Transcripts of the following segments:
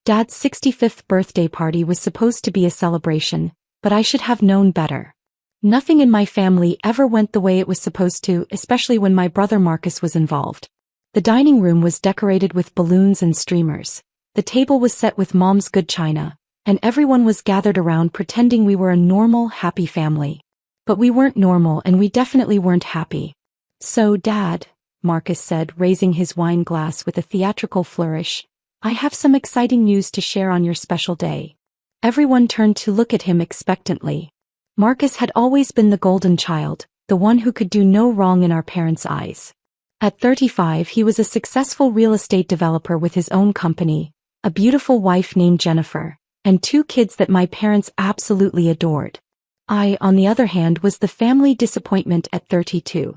Dad's 65th birthday party was supposed to be a celebration, but I should have known better. Nothing in my family ever went the way it was supposed to, especially when my brother Marcus was involved. The dining room was decorated with balloons and streamers. The table was set with Mom's good china, and everyone was gathered around pretending we were a normal, happy family. But we weren't normal and we definitely weren't happy. "So, Dad," Marcus said, raising his wine glass with a theatrical flourish, "I have some exciting news to share on your special day." Everyone turned to look at him expectantly. Marcus had always been the golden child, the one who could do no wrong in our parents' eyes. At 35, he was a successful real estate developer with his own company, a beautiful wife named Jennifer, and 2 kids that my parents absolutely adored. I, on the other hand, was the family disappointment at 32.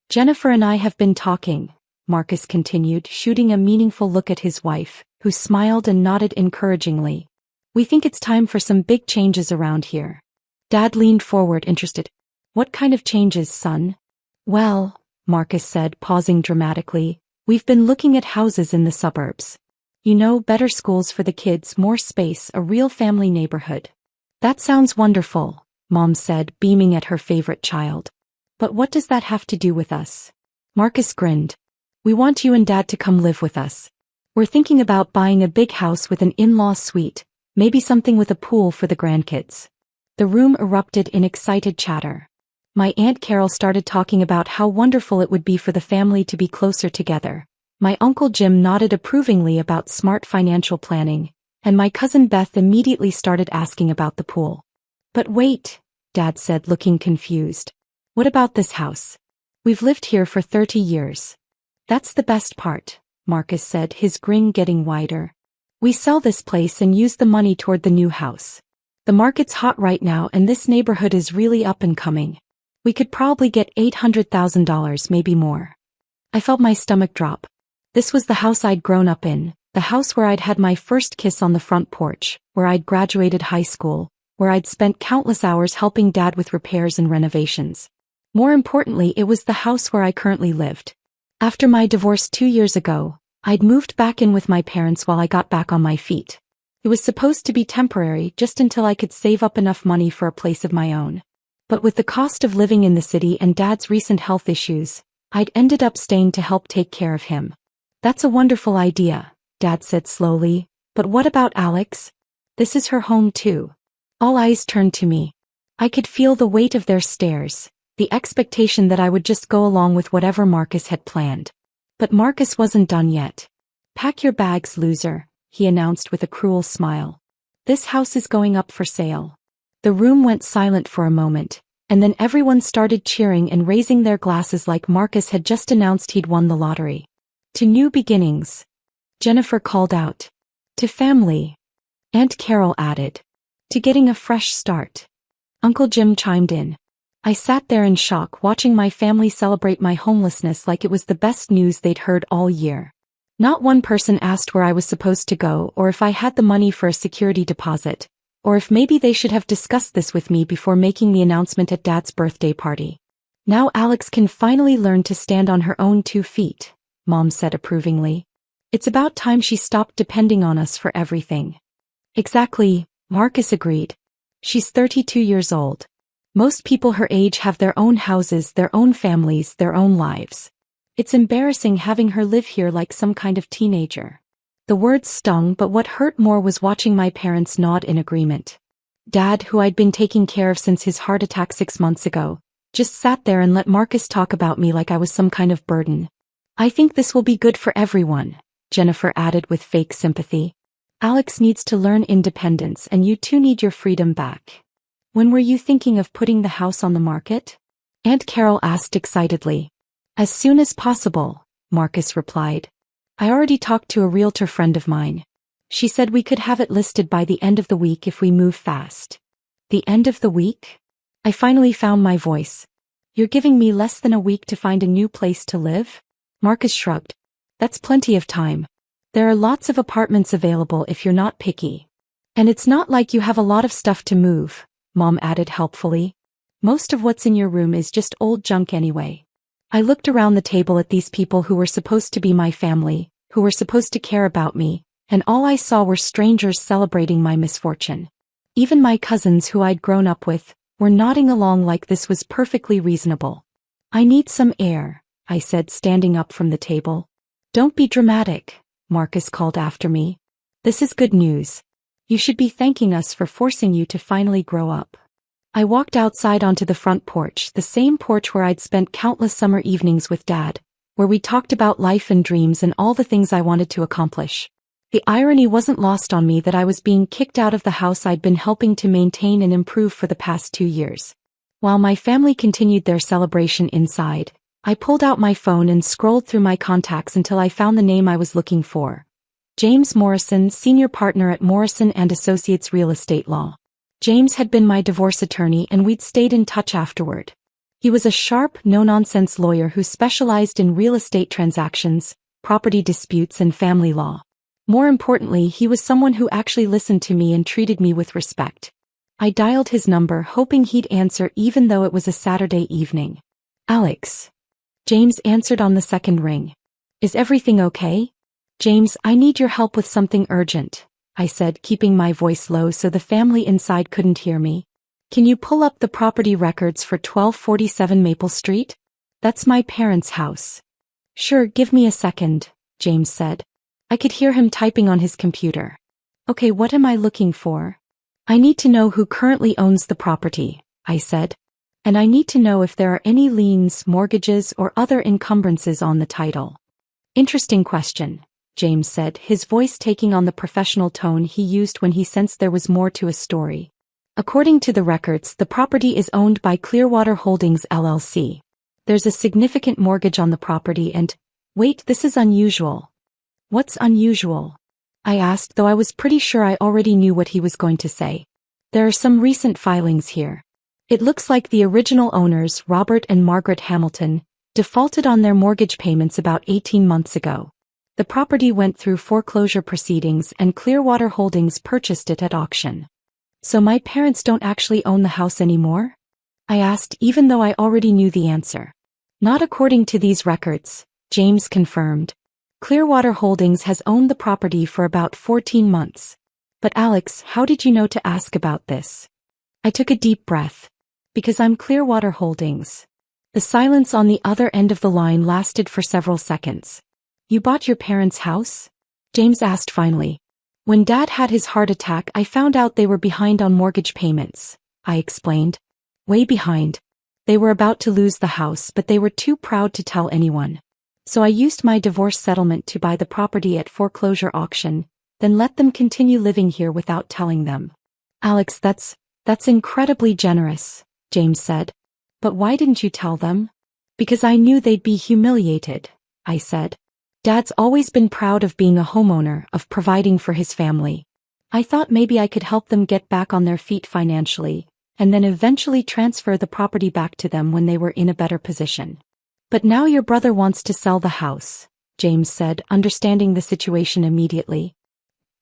"Jennifer and I have been talking," Marcus continued, shooting a meaningful look at his wife, who smiled and nodded encouragingly. "We think it's time for some big changes around here." Dad leaned forward, interested. "What kind of changes, son?" "Well," Marcus said, pausing dramatically, "we've been looking at houses in the suburbs. You know, better schools for the kids, more space, a real family neighborhood." "That sounds wonderful," Mom said, beaming at her favorite child. "But what does that have to do with us?" Marcus grinned. "We want you and Dad to come live with us. We're thinking about buying a big house with an in-law suite, maybe something with a pool for the grandkids." The room erupted in excited chatter. My Aunt Carol started talking about how wonderful it would be for the family to be closer together. My Uncle Jim nodded approvingly about smart financial planning, and my cousin Beth immediately started asking about the pool. "But wait," Dad said, looking confused. "What about this house? We've lived here for 30 years. "That's the best part," Marcus said, his grin getting wider. "We sell this place and use the money toward the new house. The market's hot right now and this neighborhood is really up and coming. We could probably get $800,000, maybe more." I felt my stomach drop. This was the house I'd grown up in, the house where I'd had my first kiss on the front porch, where I'd graduated high school, where I'd spent countless hours helping Dad with repairs and renovations. More importantly, it was the house where I currently lived. After my divorce 2 years ago, I'd moved back in with my parents while I got back on my feet. It was supposed to be temporary, just until I could save up enough money for a place of my own. But with the cost of living in the city and Dad's recent health issues, I'd ended up staying to help take care of him. "That's a wonderful idea," Dad said slowly, "but what about Alex? This is her home too." All eyes turned to me. I could feel the weight of their stares, the expectation that I would just go along with whatever Marcus had planned. But Marcus wasn't done yet. "Pack your bags, loser," he announced with a cruel smile. "This house is going up for sale." The room went silent for a moment, and then everyone started cheering and raising their glasses like Marcus had just announced he'd won the lottery. "To new beginnings," Jennifer called out. "To family," Aunt Carol added. "To getting a fresh start," Uncle Jim chimed in. I sat there in shock, watching my family celebrate my homelessness like it was the best news they'd heard all year. Not one person asked where I was supposed to go or if I had the money for a security deposit, or if maybe they should have discussed this with me before making the announcement at Dad's birthday party. "Now Alex can finally learn to stand on her own 2 feet, Mom said approvingly. "It's about time she stopped depending on us for everything." "Exactly," Marcus agreed. "She's 32 years old. Most people her age have their own houses, their own families, their own lives. It's embarrassing having her live here like some kind of teenager." The words stung, but what hurt more was watching my parents nod in agreement. Dad, who I'd been taking care of since his heart attack 6 months ago, just sat there and let Marcus talk about me like I was some kind of burden. "I think this will be good for everyone," Jennifer added with fake sympathy. "Alex needs to learn independence and you two need your freedom back." "When were you thinking of putting the house on the market?" Aunt Carol asked excitedly. "As soon as possible," Marcus replied. "I already talked to a realtor friend of mine. She said we could have it listed by the end of the week if we move fast." "The end of the week?" I finally found my voice. "You're giving me less than a week to find a new place to live?" Marcus shrugged. "That's plenty of time. There are lots of apartments available if you're not picky. And it's not like you have a lot of stuff to move," Mom added helpfully. "Most of what's in your room is just old junk anyway." I looked around the table at these people who were supposed to be my family, who were supposed to care about me, and all I saw were strangers celebrating my misfortune. Even my cousins who I'd grown up with were nodding along like this was perfectly reasonable. "I need some air," I said, standing up from the table. "Don't be dramatic," Marcus called after me. "This is good news. You should be thanking us for forcing you to finally grow up." I walked outside onto the front porch, the same porch where I'd spent countless summer evenings with Dad, where we talked about life and dreams and all the things I wanted to accomplish. The irony wasn't lost on me that I was being kicked out of the house I'd been helping to maintain and improve for the past 2 years. While my family continued their celebration inside, I pulled out my phone and scrolled through my contacts until I found the name I was looking for. James Morrison, senior partner at Morrison & Associates Real Estate Law. James had been my divorce attorney and we'd stayed in touch afterward. He was a sharp, no-nonsense lawyer who specialized in real estate transactions, property disputes and family law. More importantly, he was someone who actually listened to me and treated me with respect. I dialed his number, hoping he'd answer even though it was a Saturday evening. "Alex." James answered on the second ring. "Is everything okay?" "James, I need your help with something urgent," I said, keeping my voice low so the family inside couldn't hear me. "Can you pull up the property records for 1247 Maple Street? That's my parents' house." "Sure, give me a second," James said. I could hear him typing on his computer. "Okay, what am I looking for?" "I need to know who currently owns the property," I said. "And I need to know if there are any liens, mortgages, or other encumbrances on the title." "Interesting question," James said, his voice taking on the professional tone he used when he sensed there was more to a story. "According to the records, the property is owned by Clearwater Holdings LLC. There's a significant mortgage on the property and— Wait, this is unusual." "What's unusual?" I asked, though I was pretty sure I already knew what he was going to say. "There are some recent filings here. It looks like the original owners, Robert and Margaret Hamilton, defaulted on their mortgage payments about 18 months ago. The property went through foreclosure proceedings and Clearwater Holdings purchased it at auction." "So my parents don't actually own the house anymore?" I asked, even though I already knew the answer. "Not according to these records," James confirmed. "Clearwater Holdings has owned the property for about 14 months. But Alex, how did you know to ask about this?" I took a deep breath. "Because I'm Clearwater Holdings." The silence on the other end of the line lasted for several seconds. "You bought your parents' house?" James asked finally. "When Dad had his heart attack, I found out they were behind on mortgage payments," I explained. "Way behind. They were about to lose the house, but they were too proud to tell anyone. So I used my divorce settlement to buy the property at foreclosure auction, then let them continue living here without telling them." "Alex, that's incredibly generous," James said. "But why didn't you tell them?" "Because I knew they'd be humiliated," I said. "Dad's always been proud of being a homeowner, of providing for his family. I thought maybe I could help them get back on their feet financially, and then eventually transfer the property back to them when they were in a better position." "But now your brother wants to sell the house," James said, understanding the situation immediately.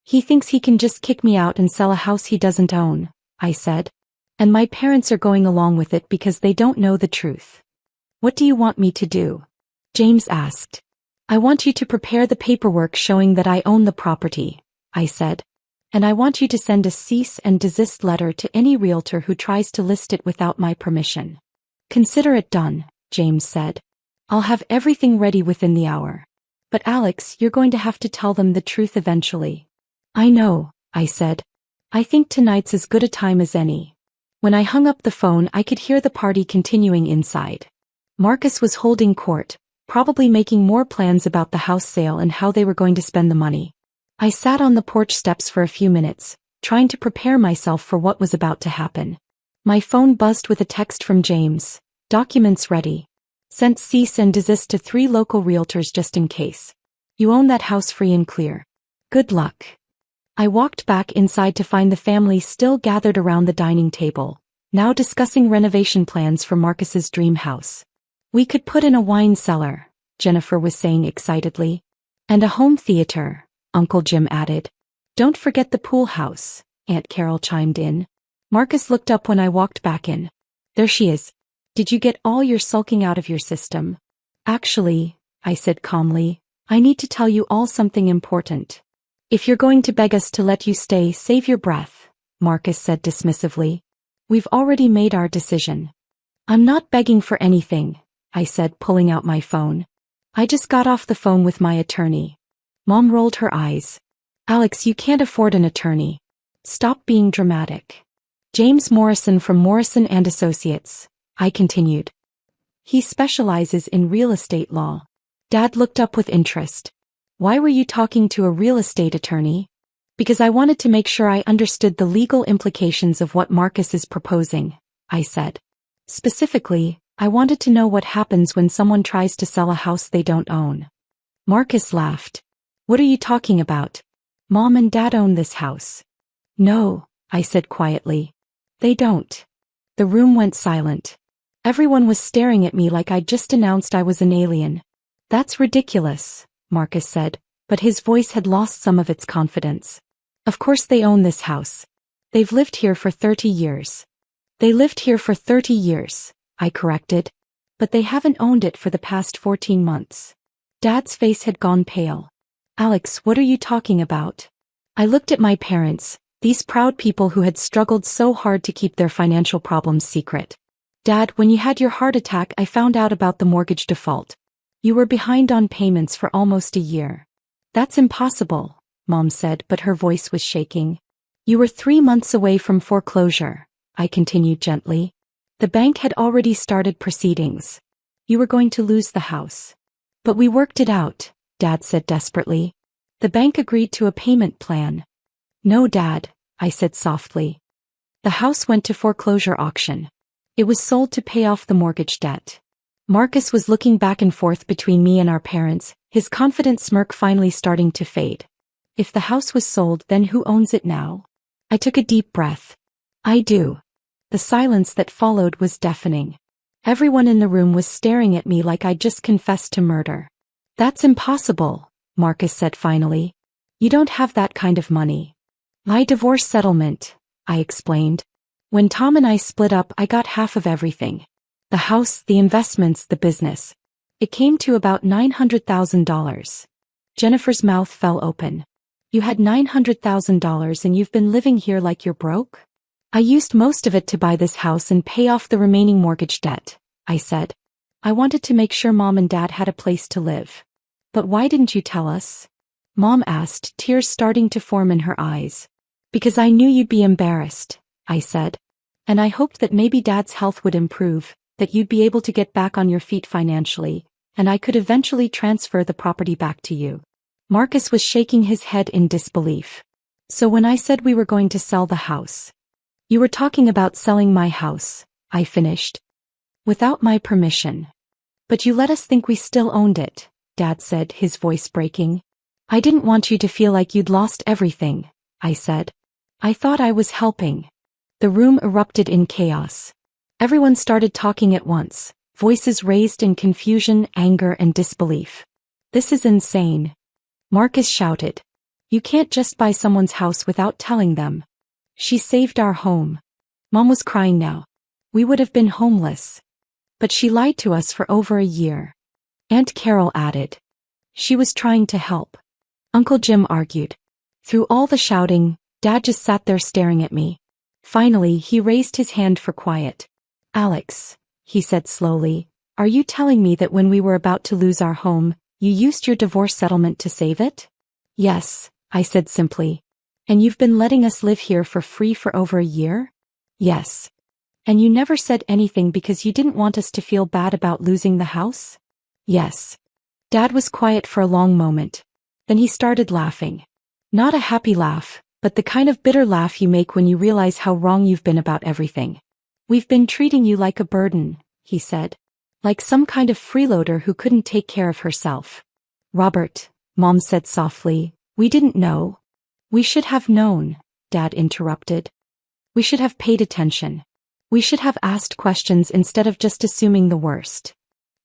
"He thinks he can just kick me out and sell a house he doesn't own," I said. "And my parents are going along with it because they don't know the truth." "What do you want me to do?" James asked. "I want you to prepare the paperwork showing that I own the property," I said. "And I want you to send a cease and desist letter to any realtor who tries to list it without my permission." "Consider it done," James said. "I'll have everything ready within the hour." "But Alex, you're going to have to tell them the truth eventually." "I know," I said. "I think tonight's as good a time as any." When I hung up the phone, I could hear the party continuing inside. Marcus was holding court, probably making more plans about the house sale and how they were going to spend the money. I sat on the porch steps for a few minutes, trying to prepare myself for what was about to happen. My phone buzzed with a text from James. "Documents ready. Sent cease and desist to 3 local realtors just in case. You own that house free and clear. Good luck." I walked back inside to find the family still gathered around the dining table, now discussing renovation plans for Marcus's dream house. "We could put in a wine cellar," Jennifer was saying excitedly. "And a home theater," Uncle Jim added. "Don't forget the pool house," Aunt Carol chimed in. Marcus looked up when I walked back in. "There she is. Did you get all your sulking out of your system?" "Actually," I said calmly, "I need to tell you all something important." If you're going to beg us to let you stay, save your breath, Marcus said dismissively. We've already made our decision. I'm not begging for anything, I said, pulling out my phone. I just got off the phone with my attorney. Mom rolled her eyes. Alex, you can't afford an attorney. Stop being dramatic. James Morrison from Morrison and Associates, I continued. He specializes in real estate law. Dad looked up with interest. Why were you talking to a real estate attorney? Because I wanted to make sure I understood the legal implications of what Marcus is proposing, I said. Specifically, I wanted to know what happens when someone tries to sell a house they don't own. Marcus laughed. What are you talking about? Mom and Dad own this house. No, I said quietly. They don't. The room went silent. Everyone was staring at me like I'd just announced I was an alien. That's ridiculous, Marcus said, but his voice had lost some of its confidence. Of course they own this house. They've lived here for 30 years. They lived here for 30 years, I corrected. But they haven't owned it for the past 14 months. Dad's face had gone pale. Alex, what are you talking about? I looked at my parents, these proud people who had struggled so hard to keep their financial problems secret. Dad, when you had your heart attack, I found out about the mortgage default. You were behind on payments for almost a year. That's impossible, Mom said, but her voice was shaking. You were 3 months away from foreclosure, I continued gently. The bank had already started proceedings. You were going to lose the house. But we worked it out, Dad said desperately. The bank agreed to a payment plan. No, Dad, I said softly. The house went to foreclosure auction. It was sold to pay off the mortgage debt. Marcus was looking back and forth between me and our parents, his confident smirk finally starting to fade. If the house was sold, then who owns it now? I took a deep breath. I do. The silence that followed was deafening. Everyone in the room was staring at me like I'd just confessed to murder. That's impossible, Marcus said finally. You don't have that kind of money. My divorce settlement, I explained. When Tom and I split up, I got half of everything. The house, the investments, the business. It came to about $900,000. Jennifer's mouth fell open. You had $900,000 and you've been living here like you're broke? I used most of it to buy this house and pay off the remaining mortgage debt, I said. I wanted to make sure Mom and Dad had a place to live. But why didn't you tell us? Mom asked, tears starting to form in her eyes. Because I knew you'd be embarrassed, I said. And I hoped that maybe Dad's health would improve, that you'd be able to get back on your feet financially, and I could eventually transfer the property back to you. Marcus was shaking his head in disbelief. So when I said we were going to sell the house, you were talking about selling my house, I finished. Without my permission. But you let us think we still owned it, Dad said, his voice breaking. I didn't want you to feel like you'd lost everything, I said. I thought I was helping. The room erupted in chaos. Everyone started talking at once, voices raised in confusion, anger, and disbelief. This is insane. Marcus shouted. You can't just buy someone's house without telling them. She saved our home. Mom was crying now. We would have been homeless. But she lied to us for over a year. Aunt Carol added. She was trying to help. Uncle Jim argued. Through all the shouting, Dad just sat there staring at me. Finally, he raised his hand for quiet. Alex, he said slowly, are you telling me that when we were about to lose our home, you used your divorce settlement to save it? Yes, I said simply. And you've been letting us live here for free for over a year? Yes. And you never said anything because you didn't want us to feel bad about losing the house? Yes. Dad was quiet for a long moment. Then he started laughing. Not a happy laugh, but the kind of bitter laugh you make when you realize how wrong you've been about everything. We've been treating you like a burden, he said. Like some kind of freeloader who couldn't take care of herself. Robert, Mom said softly, we didn't know. We should have known, Dad interrupted. We should have paid attention. We should have asked questions instead of just assuming the worst.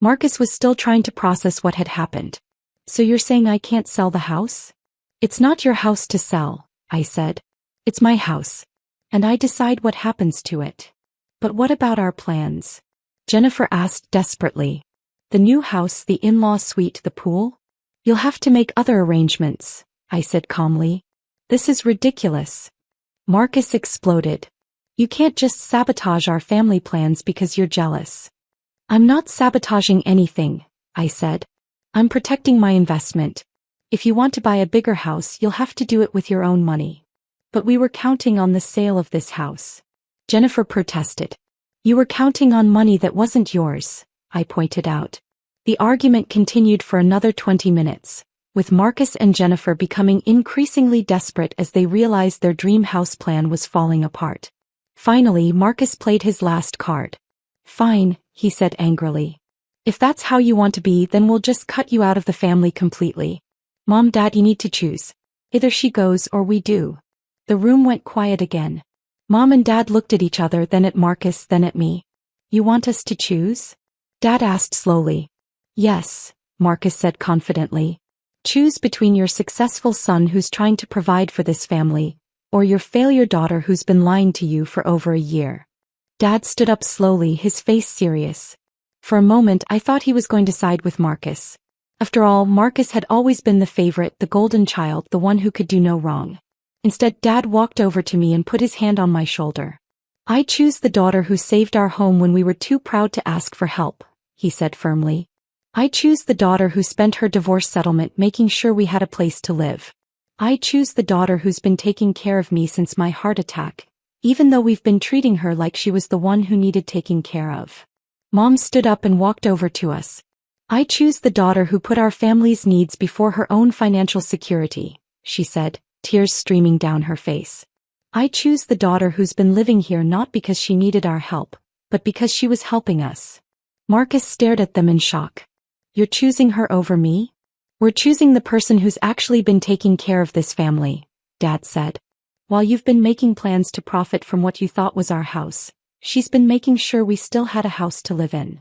Marcus was still trying to process what had happened. So you're saying I can't sell the house? It's not your house to sell, I said. It's my house. And I decide what happens to it. But what about our plans? Jennifer asked desperately. The new house, the in-law suite, the pool? You'll have to make other arrangements, I said calmly. This is ridiculous. Marcus exploded. You can't just sabotage our family plans because you're jealous. I'm not sabotaging anything, I said. I'm protecting my investment. If you want to buy a bigger house, you'll have to do it with your own money. But we were counting on the sale of this house. Jennifer protested. You were counting on money that wasn't yours, I pointed out. The argument continued for another 20 minutes, with Marcus and Jennifer becoming increasingly desperate as they realized their dream house plan was falling apart. Finally, Marcus played his last card. Fine, he said angrily. If that's how you want to be, then we'll just cut you out of the family completely. Mom, Dad, you need to choose. Either she goes or we do. The room went quiet again. Mom and Dad looked at each other, then at Marcus, then at me. You want us to choose? Dad asked slowly. Yes, Marcus said confidently. Choose between your successful son who's trying to provide for this family, or your failure daughter who's been lying to you for over a year. Dad stood up slowly, his face serious. For a moment I thought he was going to side with Marcus. After all, Marcus had always been the favorite, the golden child, the one who could do no wrong. Instead, Dad walked over to me and put his hand on my shoulder. I choose the daughter who saved our home when we were too proud to ask for help, he said firmly. I choose the daughter who spent her divorce settlement making sure we had a place to live. I choose the daughter who's been taking care of me since my heart attack, even though we've been treating her like she was the one who needed taking care of. Mom stood up and walked over to us. I choose the daughter who put our family's needs before her own financial security, she said, tears streaming down her face. I choose the daughter who's been living here not because she needed our help, but because she was helping us. Marcus stared at them in shock. You're choosing her over me? We're choosing the person who's actually been taking care of this family, Dad said. While you've been making plans to profit from what you thought was our house, she's been making sure we still had a house to live in.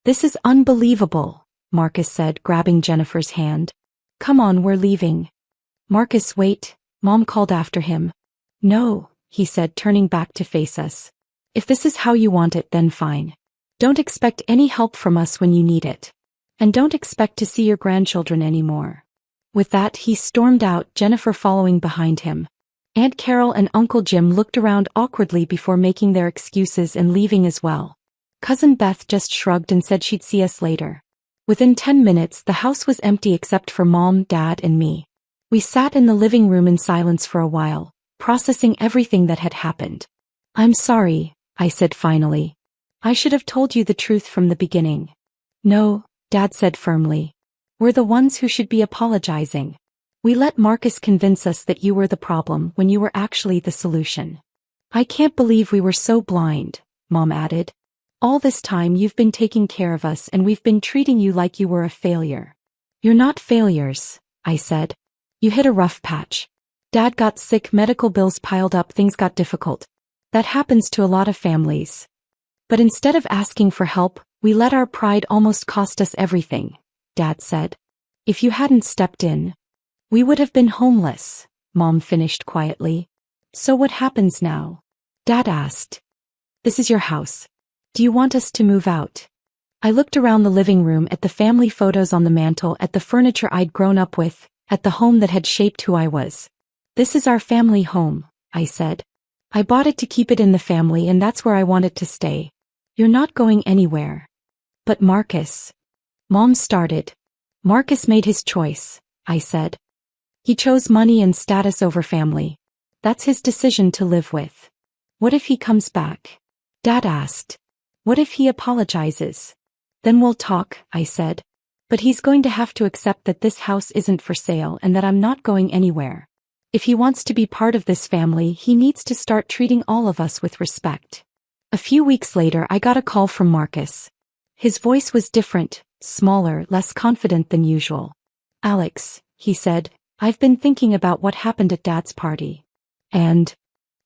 This is unbelievable, Marcus said, grabbing Jennifer's hand. Come on, we're leaving. Marcus, wait, Mom called after him. No, he said, turning back to face us. If this is how you want it, then fine. Don't expect any help from us when you need it. And don't expect to see your grandchildren anymore. With that, he stormed out, Jennifer following behind him. Aunt Carol and Uncle Jim looked around awkwardly before making their excuses and leaving as well. Cousin Beth just shrugged and said she'd see us later. Within 10 minutes, the house was empty except for Mom, Dad, and me. We sat in the living room in silence for a while, processing everything that had happened. I'm sorry, I said finally. I should have told you the truth from the beginning. No, Dad said firmly. We're the ones who should be apologizing. We let Marcus convince us that you were the problem when you were actually the solution. I can't believe we were so blind, Mom added. All this time you've been taking care of us and we've been treating you like you were a failure. You're not failures, I said. You hit a rough patch. Dad got sick, medical bills piled up, things got difficult. That happens to a lot of families. But instead of asking for help, we let our pride almost cost us everything, Dad said. If you hadn't stepped in, we would have been homeless, Mom finished quietly. So what happens now? Dad asked. This is your house. Do you want us to move out? I looked around the living room at the family photos on the mantel, at the furniture I'd grown up with, at the home that had shaped who I was. This is our family home, I said. I bought it to keep it in the family and that's where I want it to stay. You're not going anywhere. But Marcus. Mom started. Marcus made his choice, I said. He chose money and status over family. That's his decision to live with. What if he comes back? Dad asked. What if he apologizes? Then we'll talk, I said. But he's going to have to accept that this house isn't for sale and that I'm not going anywhere. If he wants to be part of this family, he needs to start treating all of us with respect. A few weeks later, I got a call from Marcus. His voice was different, smaller, less confident than usual. Alex, he said, I've been thinking about what happened at Dad's party. And?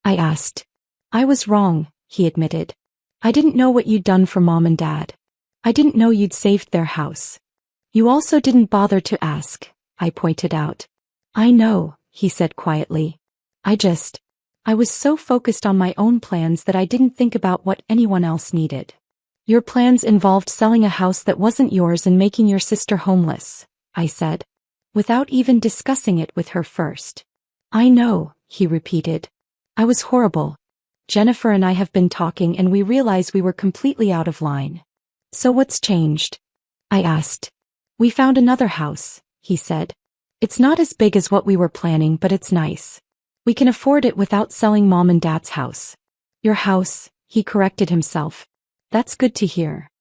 I asked. I was wrong, he admitted. I didn't know what you'd done for Mom and Dad. I didn't know you'd saved their house. You also didn't bother to ask, I pointed out. I know, he said quietly. I was so focused on my own plans that I didn't think about what anyone else needed. Your plans involved selling a house that wasn't yours and making your sister homeless, I said. without even discussing it with her first. I know, he repeated. I was horrible. Jennifer and I have been talking and we realized we were completely out of line. So what's changed? I asked. We found another house, he said. It's not as big as what we were planning, but it's nice. We can afford it without selling Mom and Dad's house. Your house, he corrected himself. That's good to hear.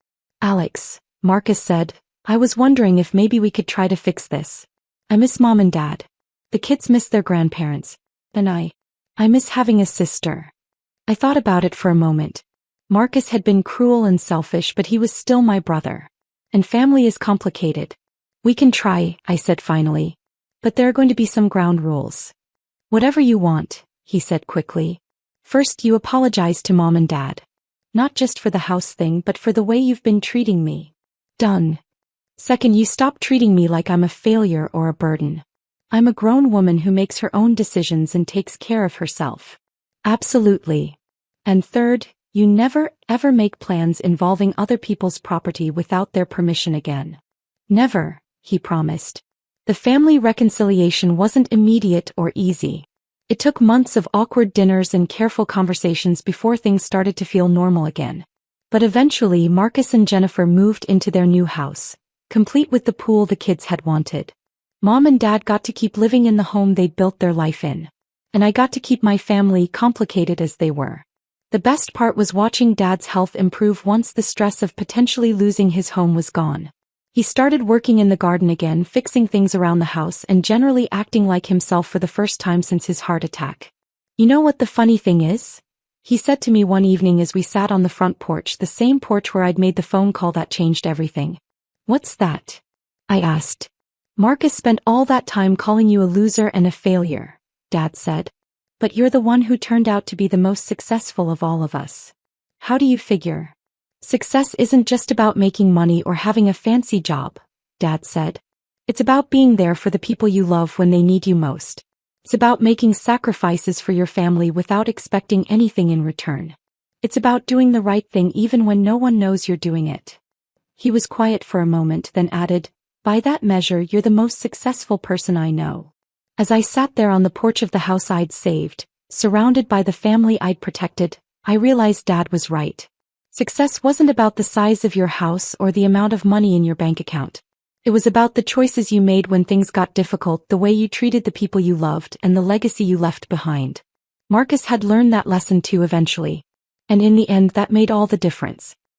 Alex, Marcus said, I was wondering if maybe we could try to fix this. I miss Mom and Dad. The kids miss their grandparents. And I miss having a sister. I thought about it for a moment. Marcus had been cruel and selfish, but he was still my brother. And family is complicated. We can try, I said finally. But there are going to be some ground rules. Whatever you want, he said quickly. First, you apologize to Mom and Dad. Not just for the house thing, but for the way you've been treating me. Done. Second, you stop treating me like I'm a failure or a burden. I'm a grown woman who makes her own decisions and takes care of herself. Absolutely. And third, you never, ever make plans involving other people's property without their permission again. Never, he promised. The family reconciliation wasn't immediate or easy. It took months of awkward dinners and careful conversations before things started to feel normal again. But eventually Marcus and Jennifer moved into their new house, complete with the pool the kids had wanted. Mom and Dad got to keep living in the home they'd built their life in. And I got to keep my family, complicated as they were. The best part was watching Dad's health improve once the stress of potentially losing his home was gone. He started working in the garden again, fixing things around the house and generally acting like himself for the first time since his heart attack. You know what the funny thing is? He said to me one evening as we sat on the front porch, the same porch where I'd made the phone call that changed everything. What's that? I asked. Marcus spent all that time calling you a loser and a failure, Dad said. But you're the one who turned out to be the most successful of all of us. How do you figure? Success isn't just about making money or having a fancy job, Dad said. It's about being there for the people you love when they need you most. It's about making sacrifices for your family without expecting anything in return. It's about doing the right thing even when no one knows you're doing it. He was quiet for a moment, then added, by that measure, you're the most successful person I know. As I sat there on the porch of the house I'd saved, surrounded by the family I'd protected, I realized Dad was right. Success wasn't about the size of your house or the amount of money in your bank account. It was about the choices you made when things got difficult, the way you treated the people you loved, and the legacy you left behind. Marcus had learned that lesson too eventually. And in the end, that made all the difference.